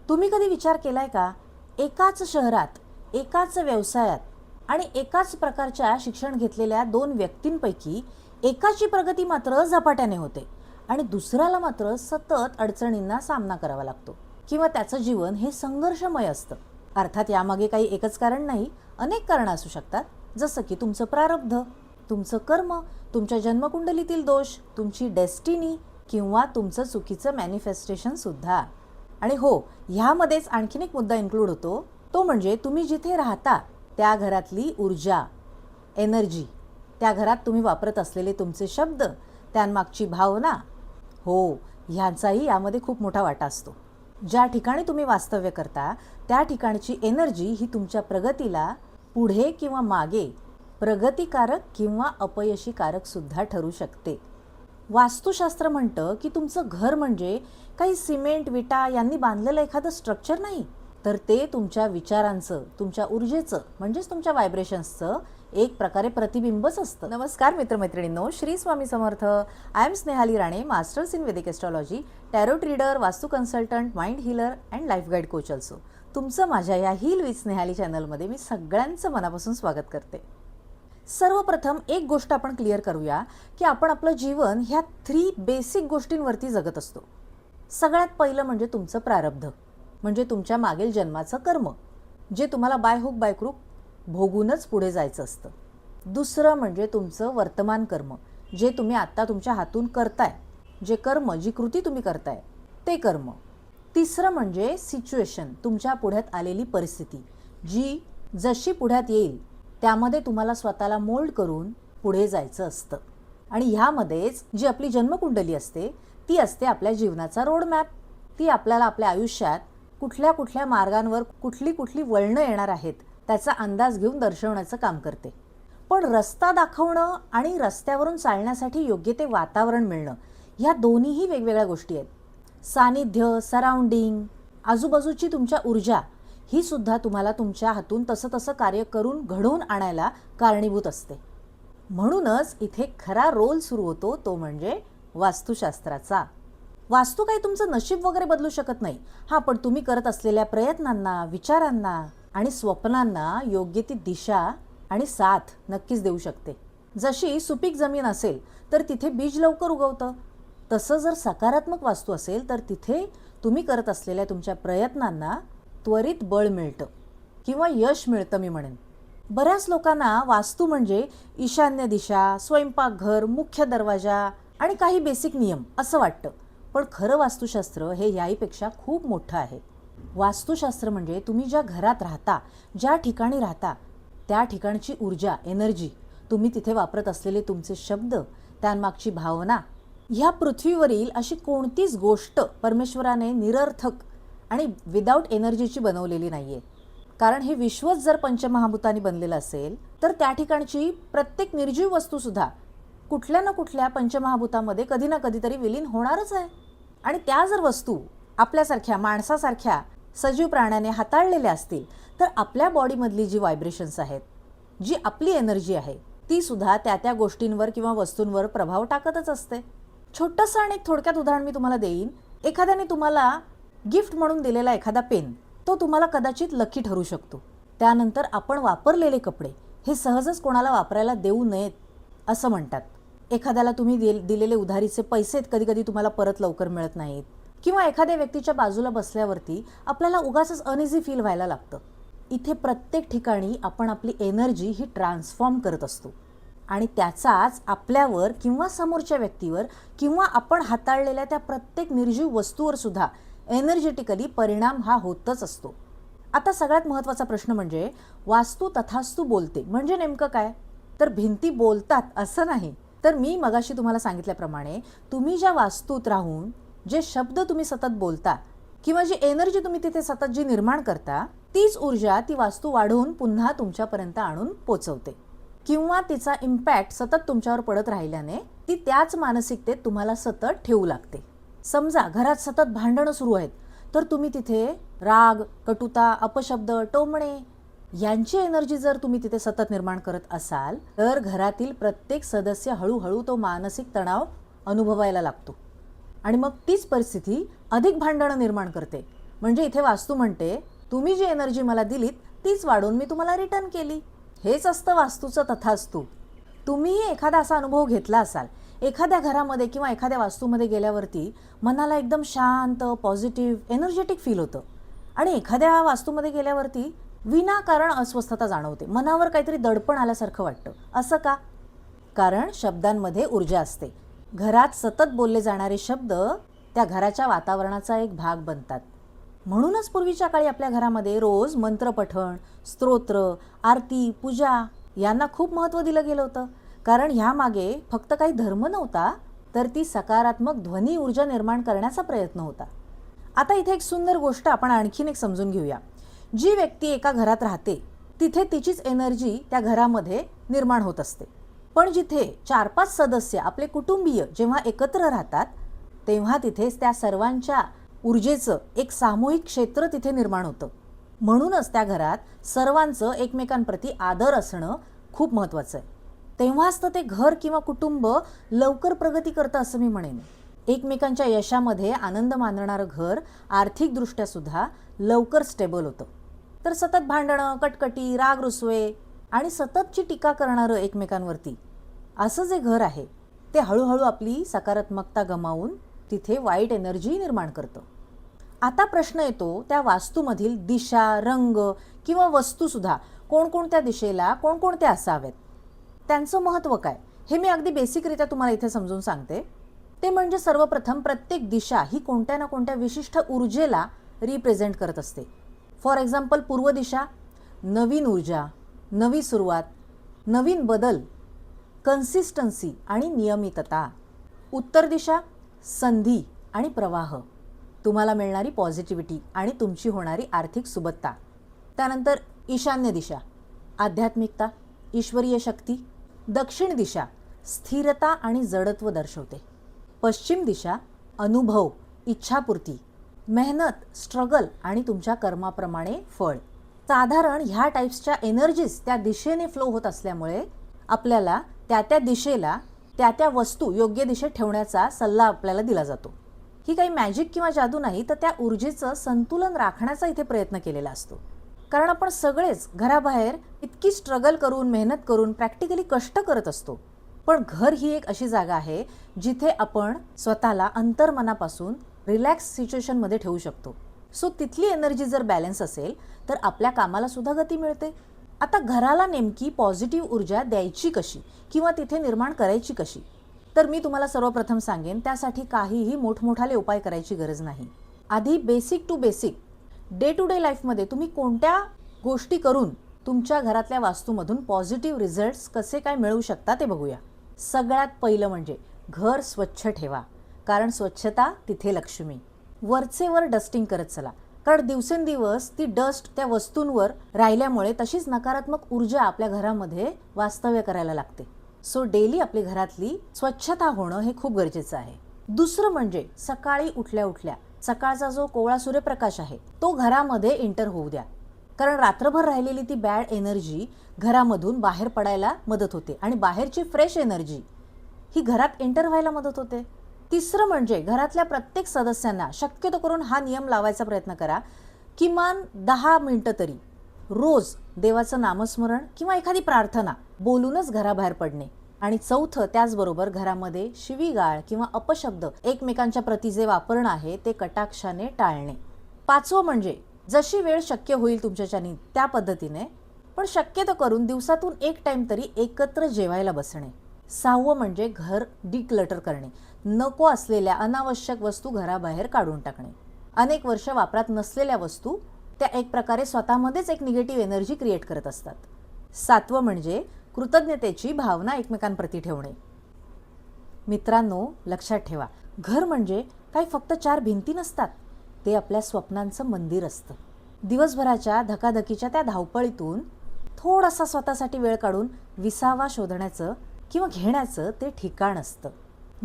तुम्ही कधी विचार केलाय का, एकाच शहरात, एकाच व्यवसायात आणि एकाच प्रकारच्या शिक्षण घेतलेल्या दोन व्यक्तींपैकी एकाची प्रगती मात्र झपाट्याने होते आणि दुसऱ्याला मात्र सतत अडचणींना सामना करावा लागतो किंवा त्याचं जीवन हे संघर्षमय असतं. अर्थात यामागे काही एकच कारण नाही, अनेक कारणं असू शकतात. जसं की तुमचं प्रारब्ध, तुमचं कर्म, तुमच्या जन्मकुंडलीतील दोष, तुमची डेस्टिनी किंवा तुमचं चुकीचं मॅनिफेस्टेशन सुद्धा. आणि हो, ह्यामध्येच आणखीन एक मुद्दा इन्क्लूड होतो, तो म्हणजे तुम्ही जिथे राहता त्या घरातली ऊर्जा, एनर्जी, त्या घरात तुम्ही वापरत असलेले तुमचे शब्द, त्यांमागची भावना, हो, ह्यांचाही यामध्ये खूप मोठा वाटा असतो. ज्या ठिकाणी तुम्ही वास्तव्य करता त्या ठिकाणची एनर्जी ही तुमच्या प्रगतीला पुढे किंवा मागे प्रगतिकारक किंवा अपयशीकारक सुद्धा ठरू शकते. वास्तुशास्त्र म्हणतं की तुमचं घर म्हणजे काही सिमेंट, विटा यांनी बांधलेलं एखादं स्ट्रक्चर नाही, तर ते तुमच्या विचारांचं, तुमच्या ऊर्जेचं म्हणजेच तुमच्या व्हायब्रेशन्सचं एक प्रकारे प्रतिबिंबच असतं. नमस्कार मित्रमैत्रिणींनो, Shri Swami Samarth. I am Snehali Rane, masters in Vedic astrology, tarot reader, vastu consultant, mind healer and life guide coach also. तुमचं माझ्या या हील विथ स्नेहाली चॅनलमध्ये मी सगळ्यांचं मनापासून स्वागत करते. सर्वप्रथम एक गोष्ट आपण क्लिअर करूया की आपण आपलं जीवन ह्या 3 बेसिक गोष्टींवरती जगत असतो. सगळ्यात पहिलं म्हणजे तुमचं प्रारब्ध, म्हणजे तुमच्या मागील जन्माचं कर्म, जे तुम्हाला बाय हुक बाय क्रूक भोगूनच पुढे जायचं असतं. दुसरं म्हणजे तुमचं वर्तमान कर्म, जे तुम्ही आत्ता तुमच्या हातून करताय, जे कर्म, जी कृती तुम्ही करताय ते कर्म. तिसरं म्हणजे सिच्युएशन, तुमच्या पुढ्यात आलेली परिस्थिती, जी जशी पुढ्यात येईल त्यामध्ये तुम्हाला स्वतःला मोल्ड करून पुढे जायचं असतं. आणि ह्यामध्येच जी आपली जन्मकुंडली असते ती असते आपल्या जीवनाचा रोडमॅप. ती आपल्याला आपल्या आयुष्यात कुठल्या कुठल्या मार्गांवर कुठली कुठली वळणं येणार आहेत त्याचा अंदाज घेऊन दर्शवण्याचं काम करते. पण रस्ता दाखवणं आणि रस्त्यावरून चालण्यासाठी योग्य ते वातावरण मिळणं, ह्या दोन्हीही वेगवेगळ्या गोष्टी आहेत. सानिध्य, सराउंडिंग, आजूबाजूची तुमच्या ऊर्जा ही सुद्धा तुम्हाला तुमच्या हातून तसं तसं कार्य करून घडवून आणायला कारणीभूत असते. म्हणूनच इथे खरा रोल सुरू होतो, तो म्हणजे वास्तुशास्त्राचा. वास्तू काही तुमचं नशीब वगैरे बदलू शकत नाही. हां, पण तुम्ही करत असलेल्या प्रयत्नांना, विचारांना आणि स्वप्नांना योग्य ती दिशा आणि साथ नक्कीच देऊ शकते. जशी सुपीक जमीन असेल तर तिथे बीज लवकर उगवतं, तसं जर सकारात्मक वास्तू असेल तर तिथे तुम्ही करत असलेल्या तुमच्या प्रयत्नांना त्वरित बळ मिळतं किंवा यश मिळतं मी म्हणेन. बऱ्याच लोकांना वास्तू म्हणजे ईशान्य दिशा, स्वयंपाकघर, मुख्य दरवाजा आणि काही बेसिक नियम असं वाटतं. पण खरं वास्तुशास्त्र हे याहीपेक्षा खूप मोठं आहे. वास्तुशास्त्र म्हणजे तुम्ही ज्या घरात राहता, ज्या ठिकाणी राहता त्या ठिकाणची ऊर्जा, एनर्जी, तुम्ही तिथे वापरत असलेले तुमचे शब्द, त्यांमागची भावना. ह्या पृथ्वीवरील अशी कोणतीच गोष्ट परमेश्वराने निरर्थक आणि विदाऊट एनर्जीची बनवलेली नाहीये. कारण हे विश्वच जर पंचमहाभूतांनी बनलेलं असेल तर त्या ठिकाणची प्रत्येक निर्जीव वस्तूसुद्धा कुठल्या ना कुठल्या पंचमहाभूतामध्ये कधी ना कधीतरी विलीन होणारच आहे. आणि त्या जर वस्तू आपल्यासारख्या माणसासारख्या सजीव प्राण्याने हाताळलेल्या असतील तर आपल्या बॉडीमधली जी व्हायब्रेशन्स आहेत, जी आपली एनर्जी आहे, ती सुद्धा त्या त्या गोष्टींवर किंवा वस्तूंवर प्रभाव टाकतच असते. छोटंसं आणि एक थोडक्यात उदाहरण मी तुम्हाला देईन. एखाद्याने तुम्हाला गिफ्ट म्हणून दिलेला एखादा पेन, तो तुम्हाला कदाचित लकी ठरू शकतो. त्यानंतर आपण वापरलेले कपडे हे सहजच कोणाला वापरायला देऊ नयेत असं म्हणतात. एखाद्याला तुम्ही दिलेले उधारीचे पैसे कधी कधी तुम्हाला परत लवकर मिळत नाहीत, किंवा एखाद्या व्यक्तीच्या बाजूला बसल्यावरती आपल्याला उगाचच अनइझी फील व्हायला लागतं. इथे प्रत्येक ठिकाणी आपण आपली एनर्जी ही ट्रान्सफॉर्म करत असतो आणि त्याचाच आपल्यावर किंवा समोरच्या व्यक्तीवर किंवा आपण हाताळलेल्या त्या प्रत्येक निर्जीव वस्तूवर सुद्धा एनर्जेटिकली परिणाम हा होतच असतो. आता सगळ्यात महत्त्वाचा प्रश्न म्हणजे वास्तू तथास्तू बोलते म्हणजे नेमकं काय? तर भिंती बोलतात असं नाही, तर मी मगाशी तुम्हाला सांगितल्याप्रमाणे तुम्ही ज्या वास्तूत राहून जे शब्द तुम्ही सतत बोलता किंवा जी एनर्जी तुम्ही तिथे सतत जी निर्माण करता, तीच ऊर्जा ती वास्तू वाढवून पुन्हा तुमच्यापर्यंत आणून पोचवते किंवा तिचा इम्पॅक्ट सतत तुमच्यावर पडत राहिल्याने ती त्याच मानसिकतेत तुम्हाला सतत ठेवू लागते. समजा घरात सतत भांडणं सुरू आहेत तर तुम्ही तिथे राग, कटुता, अपशब्द, टोमणे यांची एनर्जी जर तुम्ही तिथे सतत निर्माण करत असाल तर घरातील प्रत्येक सदस्य हळूहळू तो मानसिक तणाव अनुभवायला लागतो आणि मग तीच परिस्थिती अधिक भांडणं निर्माण करते म्हणजे इथे वास्तू म्हणते, तुम्ही जी एनर्जी मला दिलीत तीच वाढून मी तुम्हाला रिटर्न केली. हेच असतं वास्तूचं तथास्तू. तुम्हीही एखादा असा अनुभव घेतला असाल. एखाद्या घरामध्ये किंवा एखाद्या वास्तूमध्ये गेल्यावरती मनाला एकदम शांत, पॉझिटिव्ह, एनर्जेटिक फील होतं. आणि एखाद्या वास्तूमध्ये गेल्यावरती विनाकारण अस्वस्थता जाणवते. मनावर काहीतरी दडपण आल्यासारखं वाटतं. असं का? कारण शब्दांमध्ये ऊर्जा असते. घरात सतत बोलले जाणारे शब्द त्या घराच्या वातावरणाचा एक भाग बनतात. म्हणूनच पूर्वीच्या काळी आपल्या घरामध्ये रोज मंत्रपठण, स्तोत्र, आरती, पूजा यांना खूप महत्त्व दिलं गेलं होतं. कारण ह्यामागे फक्त काही धर्म नव्हता, तर ती सकारात्मक ध्वनी ऊर्जा निर्माण करण्याचा प्रयत्न होता. आता इथे एक सुंदर गोष्ट आपण आणखीन एक समजून घेऊया. जी व्यक्ती एका घरात राहते तिथे तिचीच एनर्जी त्या घरामध्ये निर्माण होत असते. पण जिथे 4-5 सदस्य आपले कुटुंबीय जेव्हा एकत्र राहतात तेव्हा तिथेच त्या सर्वांच्या ऊर्जेचं एक सामूहिक क्षेत्र तिथे निर्माण होतं. म्हणूनच त्या घरात सर्वांचं एकमेकांप्रती आदर असणं खूप महत्त्वाचं आहे. तेव्हाच तर ते घर किंवा कुटुंब लवकर प्रगती करतं असं मी म्हणेन. एकमेकांच्या यशामध्ये आनंद मानणारं घर आर्थिकदृष्ट्या सुद्धा लवकर स्टेबल होतं. तर सतत भांडणं, कटकटी, राग रुसवे आणि सततची टीका करणारं एकमेकांवरती असं जे घर आहे ते हळूहळू आपली सकारात्मकता गमावून तिथे वाईट एनर्जी निर्माण करतं. आता प्रश्न येतो त्या वास्तूमधील दिशा, रंग किंवा वस्तूसुद्धा कोणकोणत्या दिशेला कोणकोणत्या असाव्यात, त्यांचं महत्त्व काय, हे मी अगदी बेसिकरित्या तुम्हाला इथे समजून सांगते. ते म्हणजे सर्वप्रथम प्रत्येक दिशा ही कोणत्या ना कोणत्या विशिष्ट ऊर्जेला रिप्रेझेंट करत असते. फॉर एक्झाम्पल पूर्व दिशा नवीन ऊर्जा, नवी सुरुवात, नवीन बदल, कन्सिस्टन्सी आणि नियमितता. उत्तर दिशा संधी आणि प्रवाह, तुम्हाला मिळणारी पॉझिटिव्हिटी आणि तुमची होणारी आर्थिक सुबत्ता. त्यानंतर ईशान्य दिशा आध्यात्मिकता, ईश्वरीय शक्ती. दक्षिण दिशा स्थिरता आणि जडत्व दर्शवते. पश्चिम दिशा अनुभव, इच्छापूर्ती, मेहनत, स्ट्रगल आणि तुमच्या कर्माप्रमाणे फळ. साधारण ह्या टाईप्सच्या एनर्जीज त्या दिशेने फ्लो होत असल्यामुळे आपल्याला त्या दिशेला त्या वस्तू योग्य दिशेत ठेवण्याचा सल्ला आपल्याला दिला जातो. ही काही मॅजिक किंवा जादू नाही, तर त्या ऊर्जेचं संतुलन राखण्याचा इथे प्रयत्न केलेला असतो. कारण आपण सगळेच घराबाहेर इतकी स्ट्रगल करून, मेहनत करून, प्रॅक्टिकली कष्ट करत असतो. पण घर ही एक अशी जागा आहे जिथे आपण स्वतःला अंतर्मनापासून रिलॅक्स सिच्युएशनमध्ये ठेवू शकतो. सो तिथली एनर्जी जर बॅलन्स असेल तर आपल्या कामाला सुद्धा गती मिळते. आता घराला नेमकी पॉझिटिव्ह ऊर्जा द्यायची कशी किंवा तिथे निर्माण करायची कशी, तर मी तुम्हाला सर्वप्रथम सांगेन त्यासाठी काहीही मोठमोठाले उपाय करायची गरज नाही. आधी basic to basic day to day लाईफमध्ये तुम्ही कोणत्या गोष्टी करून तुमच्या घरातल्या वास्तूमधून पॉझिटिव्ह रिझल्ट्स कसे काय मिळवू शकता ते बघूया. सगळ्यात पहिलं म्हणजे घर स्वच्छ ठेवा, कारण स्वच्छता तिथे लक्ष्मी. वरचेवर डस्टिंग करत चला, कारण दिवसेंदिवस ती डस्ट त्या वस्तूंवर राहिल्यामुळे तशीच नकारात्मक ऊर्जा आपल्या घरामध्ये वास्तव्य करायला लागते. सो डेली आपली घरातली स्वच्छता होणं हे खूप गरजेचं आहे. दुसरं म्हणजे सकाळी उठल्या उठल्या सकाळचा जो कोवळा सूर्यप्रकाश आहे तो घरामध्ये एंटर होऊ द्या, कारण रात्रभर राहिलेली ती बॅड एनर्जी घरामधून बाहेर पडायला मदत होते आणि बाहेरची फ्रेश एनर्जी ही घरात एंटर व्हायला मदत होते. तिसरं म्हणजे घरातल्या प्रत्येक सदस्यांना शक्यतो करून हा नियम लावायचा प्रयत्न करा, किमान 10 मिनिटं तरी रोज देवाचं नामस्मरण किंवा एखादी प्रार्थना बोलूनच घराबाहेर पडणे. आणि चौथं त्याचबरोबर घरामध्ये शिवीगाळ किंवा अपशब्द एकमेकांच्या प्रती जे वापरणं आहे ते कटाक्षाने टाळणे. पाचवं म्हणजे जशी वेळ शक्य होईल तुमच्याच्यानी त्या पद्धतीने, पण शक्यतो करून दिवसातून एक टाइम तरी एकत्र जेवायला बसणे. सहावं म्हणजे घर डिक्लटर करणे, नको असलेल्या अनावश्यक वस्तू घराबाहेर काढून टाकणे. अनेक वर्ष वापरात नसलेल्या वस्तू त्या एक प्रकारे स्वतःमध्येच एक निगेटिव्ह एनर्जी क्रिएट करत असतात. सातवं म्हणजे कृतज्ञतेची भावना एकमेकांप्रती ठेवणे. मित्रांनो, लक्षात ठेवा, घर म्हणजे काही फक्त 4 भिंती नसतात, ते आपल्या स्वप्नांचं मंदिर असतं. दिवसभराच्या धकाधकीच्या त्या धावपळीतून थोडासा स्वतःसाठी वेळ काढून विसावा शोधण्याचं किंवा घेण्याचं ते ठिकाण असतं,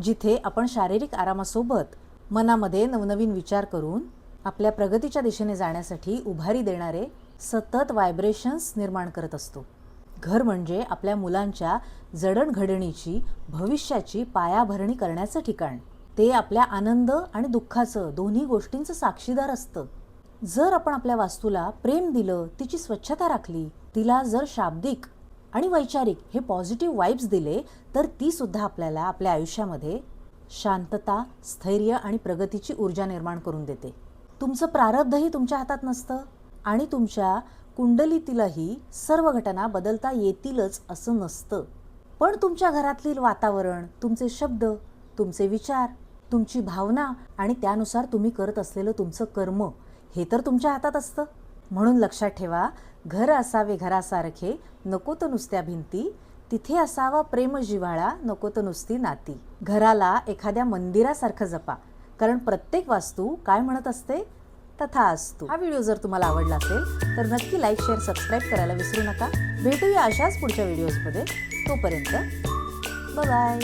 जिथे आपण शारीरिक आरामासोबत मनामध्ये नवनवीन विचार करून आपल्या प्रगतीच्या दिशेने जाण्यासाठी उभारी देणारे सतत व्हायब्रेशन्स निर्माण करत असतो. घर म्हणजे आपल्या मुलांच्या जडणघडणीची, भविष्याची पायाभरणी करण्याचं ठिकाण. ते आपल्या आनंद आणि दुःखाचं दोन्ही गोष्टींचं साक्षीदार असतं. जर आपण आपल्या वास्तूला प्रेम दिलं, तिची स्वच्छता राखली, तिला जर शाब्दिक आणि वैचारिक हे पॉझिटिव्ह वाइब्स दिले, तर ती सुद्धा आपल्याला आपल्या आयुष्यामध्ये शांतता, स्थैर्य आणि प्रगतीची ऊर्जा निर्माण करून देते. तुमचं प्रारब्धही तुमच्या हातात नसतं आणि तुमच्या कुंडलीतीलही सर्व घटना बदलता येतीलच असं नसतं. पण तुमच्या घरातील वातावरण, तुमचे शब्द, तुमचे विचार, तुमची भावना आणि त्यानुसार तुम्ही करत असलेलं तुमचं कर्म हे तर तुमच्या हातात असतं. म्हणून लक्षात ठेवा, घर असावे घरासारखे, नको तर नुसत्या भिंती, तिथे असावा प्रेम जिव्हाळा, नको तर नुसती नाती. घराला एखाद्या मंदिरासारखं जपा, कारण प्रत्येक वास्तू काय म्हणत असते, तथास्तु. हा व्हिडिओ जर तुम्हाला आवडला असेल तर नक्की लाईक, शेअर, सबस्क्राईब करायला विसरू नका. भेटूया अशाच पुढच्या व्हिडिओजमध्ये. तोपर्यंत बाय.